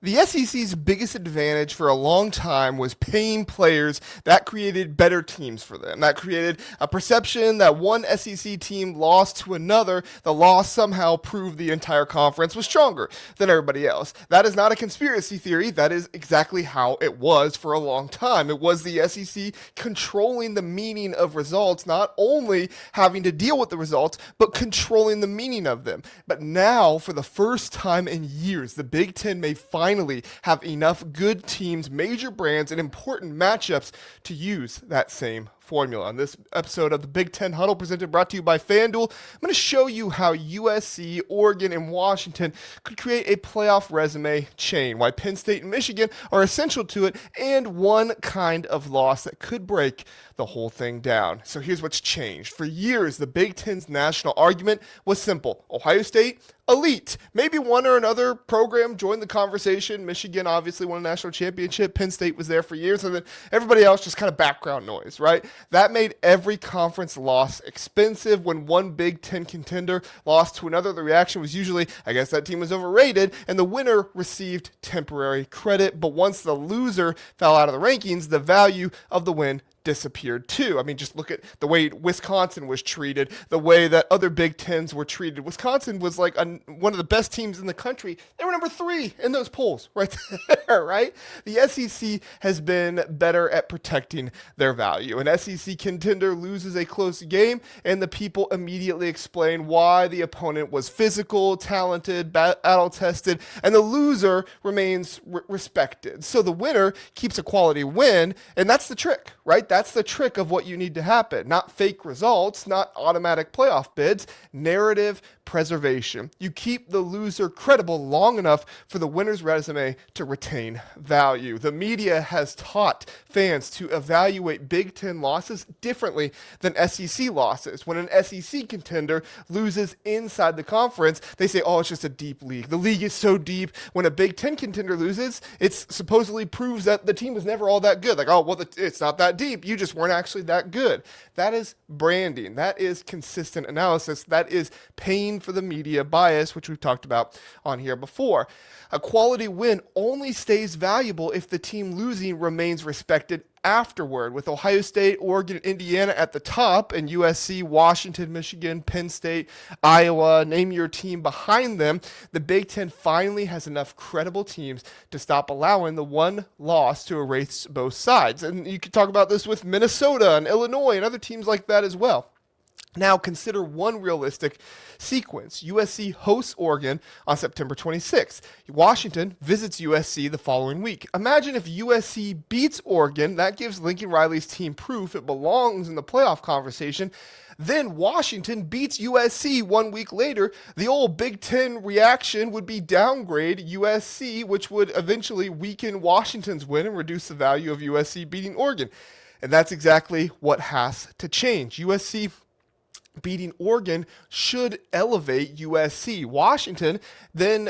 The SEC's biggest advantage for a long time was paying players. That created better teams for them. That created a perception that one SEC team lost to another. The loss somehow proved the entire conference was stronger than everybody else. That is not a conspiracy theory. That is exactly how it was for a long time. It was the SEC controlling the meaning of results, not only having to deal with the results, but controlling the meaning of them. But now, for the first time in years, the Big Ten may finally have enough good teams, major brands, and important matchups to use that same formula. On this episode of the Big Ten Huddle, brought to you by FanDuel, I'm going to show you how USC, Oregon, and Washington could create a playoff resume chain, why Penn State and Michigan are essential to it, and one kind of loss that could break the whole thing down. So here's what's changed. For years, the Big Ten's national argument was simple. Ohio State, elite. Maybe one or another program joined the conversation. Michigan obviously won a national championship. Penn State was there for years. And then everybody else just kind of background noise, right? That made every conference loss expensive. When one Big Ten contender lost to another, the reaction was usually, I guess that team was overrated, and the winner received temporary credit. But once the loser fell out of the rankings, the value of the win disappeared too. I mean, just look at the way Wisconsin was treated, the way that other Big Tens were treated. Wisconsin was like one of the best teams in the country. They were number 3 in those polls right there, right? The SEC has been better at protecting their value. An SEC contender loses a close game, and the people immediately explain why the opponent was physical, talented, battle-tested, and the loser remains respected. So the winner keeps a quality win, and that's the trick, right? That's the trick of what you need to happen. Not fake results, not automatic playoff bids, narrative preservation. You keep the loser credible long enough for the winner's resume to retain value. The media has taught fans to evaluate Big Ten losses differently than SEC losses. When an SEC contender loses inside the conference, they say, oh, it's just a deep league. The league is so deep. When a Big Ten contender loses, it supposedly proves that the team was never all that good. Like, oh, well, it's not that deep. You just weren't actually that good. That is branding. That is consistent analysis. That is paying for the media bias, which we've talked about on here before. A quality win only stays valuable if the team losing remains respected afterward, with Ohio State, Oregon, Indiana at the top, and USC, Washington, Michigan, Penn State, Iowa, name your team behind them. The Big Ten finally has enough credible teams to stop allowing the one loss to erase both sides. And you could talk about this with Minnesota and Illinois and other teams like that as well. Now consider one realistic sequence. USC hosts Oregon on September 26th. Washington visits USC the following week. Imagine if USC beats Oregon. That gives Lincoln Riley's team proof it belongs in the playoff conversation. Then Washington beats USC 1 week later. The old Big Ten reaction would be downgrade USC, which would eventually weaken Washington's win and reduce the value of USC beating Oregon. And that's exactly what has to change. USC beating Oregon should elevate USC. Washington, then,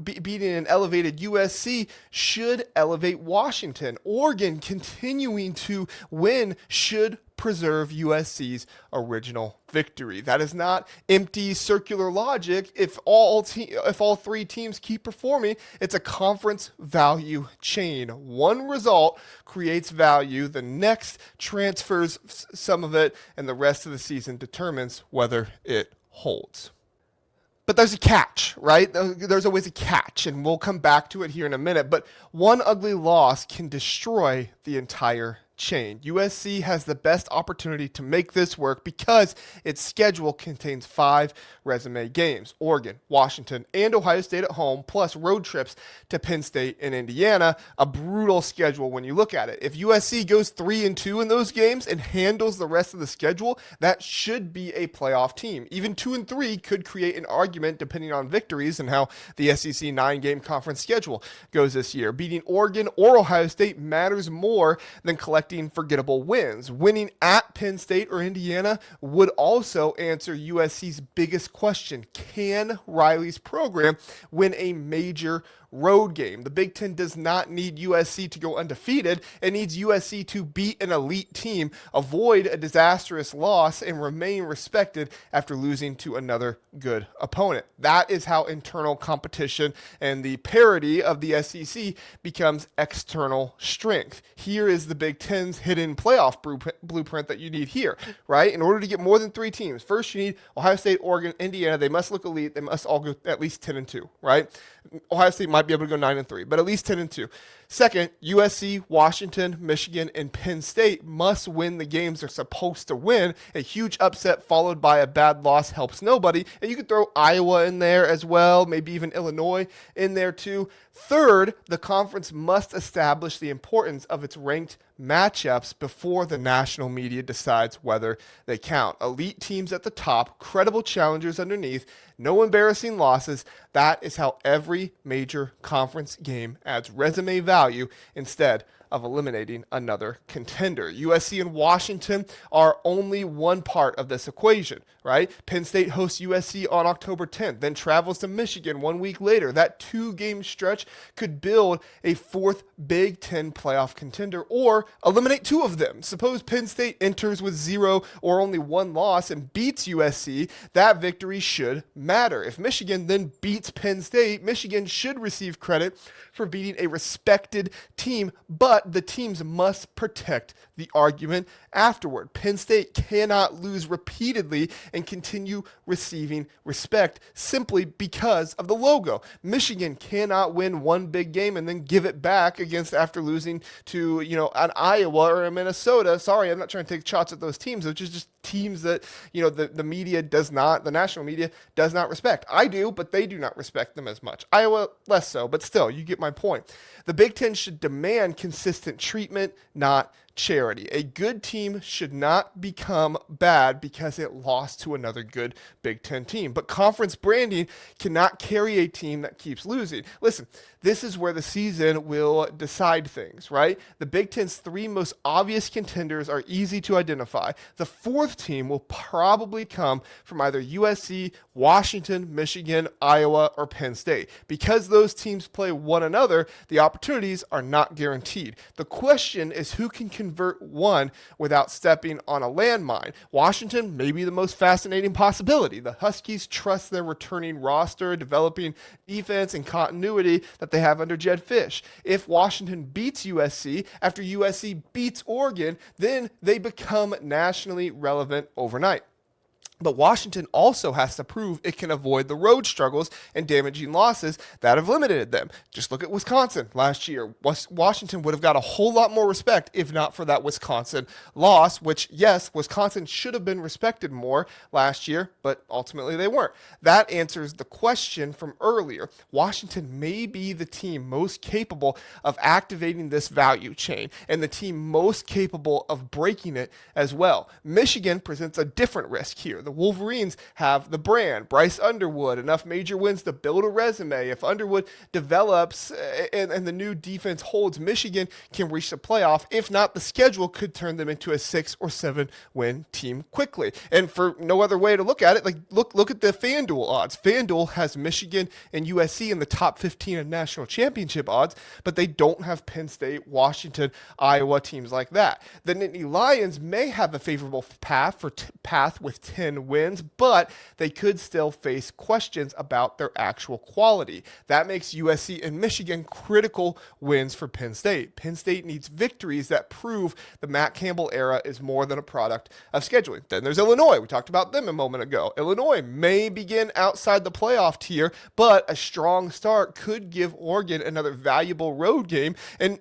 beating an elevated USC should elevate Washington. Oregon continuing to win should preserve USC's original victory. That is not empty circular logic. If all three teams keep performing, it's a conference value chain. One result creates value, the next transfers some of it, and the rest of the season determines whether it holds. But there's a catch, right? There's always a catch, and we'll come back to it here in a minute. But one ugly loss can destroy the entire chain. USC has the best opportunity to make this work because its schedule contains 5 resume games: Oregon, Washington, and Ohio State at home, plus road trips to Penn State and Indiana. A brutal schedule when you look at it. If USC goes 3-2 in those games and handles the rest of the schedule, that should be a playoff team. Even 2-3 could create an argument depending on victories and how the SEC 9-game conference schedule goes this year. Beating Oregon or Ohio State matters more than collecting forgettable wins. Winning at Penn State or Indiana would also answer USC's biggest question: can Riley's program win a major road game. The Big Ten does not need USC to go undefeated. It needs USC to beat an elite team, avoid a disastrous loss, and remain respected after losing to another good opponent. That is how internal competition and the parity of the SEC becomes external strength. Here is the Big Ten's hidden playoff blueprint that you need here, right? In order to get more than 3 teams, first you need Ohio State, Oregon, Indiana. They must look elite. They must all go at least 10-2, right? Ohio State might be able to go 9-3, but at least 10-2. Second, USC, Washington, Michigan, and Penn State must win the games they're supposed to win. A huge upset followed by a bad loss helps nobody. And you could throw Iowa in there as well, maybe even Illinois in there too. Third, the conference must establish the importance of its ranked matchups before the national media decides whether they count. Elite teams at the top, credible challengers underneath, no embarrassing losses. That is how every major conference game adds resume value instead of eliminating another contender. USC and Washington are only one part of this equation, right? Penn State hosts USC on October 10th, then travels to Michigan 1 week later. That 2-game stretch could build a 4th Big Ten playoff contender or eliminate 2 of them. Suppose Penn State enters with 0 or only 1 loss and beats USC. That victory should matter. If Michigan then beats Penn State, Michigan should receive credit for beating a respected team, but the teams must protect the argument afterward. Penn State cannot lose repeatedly and continue receiving respect simply because of the logo. Michigan cannot win one big game and then give it back against after losing to, an Iowa or a Minnesota. Sorry, I'm not trying to take shots at those teams, which is just teams that, the media does not, the national media does not respect. I do, but they do not respect them as much. Iowa, less so, but still, you get my point. The Big Ten should demand consistent treatment, not charity. A good team should not become bad because it lost to another good Big Ten team. But conference branding cannot carry a team that keeps losing. Listen, this is where the season will decide things, right? The Big Ten's 3 most obvious contenders are easy to identify. The 4th team will probably come from either USC, Washington, Michigan, Iowa, or Penn State. Because those teams play one another, the opportunities are not guaranteed. The question is who can convert one without stepping on a landmine. Washington may be the most fascinating possibility. The Huskies trust their returning roster, developing defense and continuity that they have under Jed Fish. If Washington beats USC after USC beats Oregon, then they become nationally relevant overnight. But Washington also has to prove it can avoid the road struggles and damaging losses that have limited them. Just look at Wisconsin last year. Washington would have got a whole lot more respect if not for that Wisconsin loss, which, yes, Wisconsin should have been respected more last year, but ultimately they weren't. That answers the question from earlier. Washington may be the team most capable of activating this value chain and the team most capable of breaking it as well. Michigan presents a different risk here. The Wolverines have the brand, Bryce Underwood, enough major wins to build a resume. If Underwood develops and the new defense holds, Michigan can reach the playoff. If not, the schedule could turn them into a 6 or 7 win team quickly. And for no other way to look at it, look at the FanDuel odds. FanDuel has Michigan and USC in the top 15 of national championship odds, but they don't have Penn State, Washington, Iowa, teams like that. The Nittany Lions may have a favorable path with 10 wins, but they could still face questions about their actual quality. That makes USC and Michigan critical wins for Penn State. Penn State needs victories that prove the Matt Campbell era is more than a product of scheduling. Then there's Illinois. We talked about them a moment ago. Illinois may begin outside the playoff tier, but a strong start could give Oregon another valuable road game,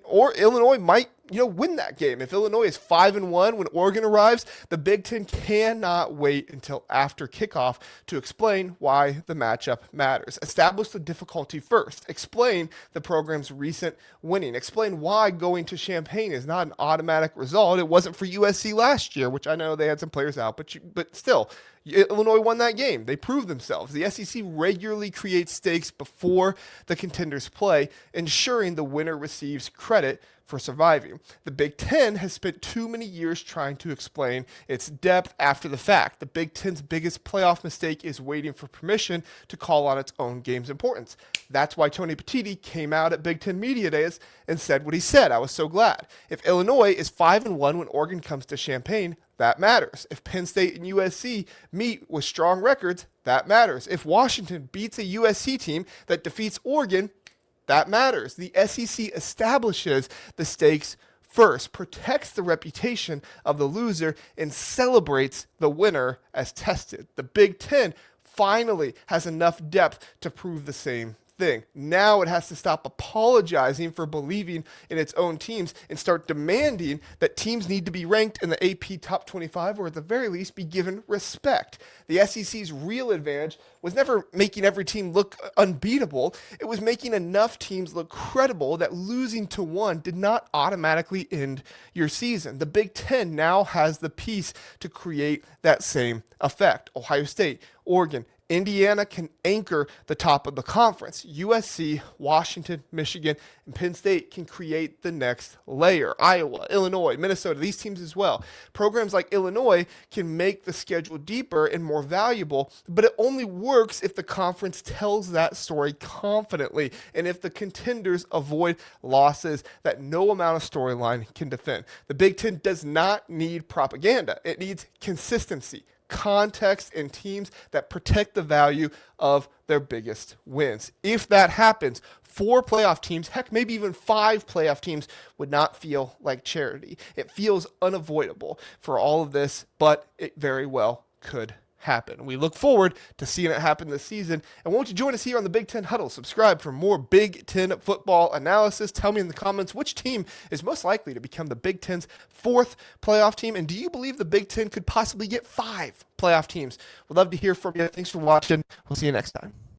or Illinois might win that game. If Illinois is 5-1 when Oregon arrives, the Big Ten cannot wait until after kickoff to explain why the matchup matters. Establish the difficulty first. Explain the program's recent winning. Explain why going to Champaign is not an automatic result. It wasn't for USC last year, which I know they had some players out, but still, Illinois won that game. They proved themselves. The SEC regularly creates stakes before the contenders play, ensuring the winner receives credit for surviving. The Big Ten has spent too many years trying to explain its depth after the fact. The Big Ten's biggest playoff mistake is waiting for permission to call on its own game's importance. That's why Tony Petitti came out at Big Ten Media Days and said what he said. I was so glad. If Illinois is 5-1 when Oregon comes to Champaign, that matters. If Penn State and USC meet with strong records, that matters. If Washington beats a USC team that defeats Oregon, that matters. The SEC establishes the stakes first, protects the reputation of the loser, and celebrates the winner as tested. The Big Ten finally has enough depth to prove the same thing. Now it has to stop apologizing for believing in its own teams and start demanding that teams need to be ranked in the AP top 25 or at the very least be given respect. The SEC's real advantage was never making every team look unbeatable. It was making enough teams look credible that losing to one did not automatically end your season. The Big Ten now has the piece to create that same effect. Ohio State, Oregon, Indiana can anchor the top of the conference. USC, Washington, Michigan, and Penn State can create the next layer. Iowa, Illinois, Minnesota, these teams as well. Programs like Illinois can make the schedule deeper and more valuable, but it only works if the conference tells that story confidently and if the contenders avoid losses that no amount of storyline can defend. The Big Ten does not need propaganda. It needs consistency, context, and teams that protect the value of their biggest wins. If that happens, 4 playoff teams, heck, maybe even 5 playoff teams would not feel like charity. It feels unavoidable for all of this, but it very well could happen. We look forward to seeing it happen this season. And won't you join us here on the Big Ten Huddle? Subscribe for more Big Ten football analysis. Tell me in the comments which team is most likely to become the Big Ten's 4th playoff team. And do you believe the Big Ten could possibly get 5 playoff teams? We'd love to hear from you. Thanks for watching. We'll see you next time.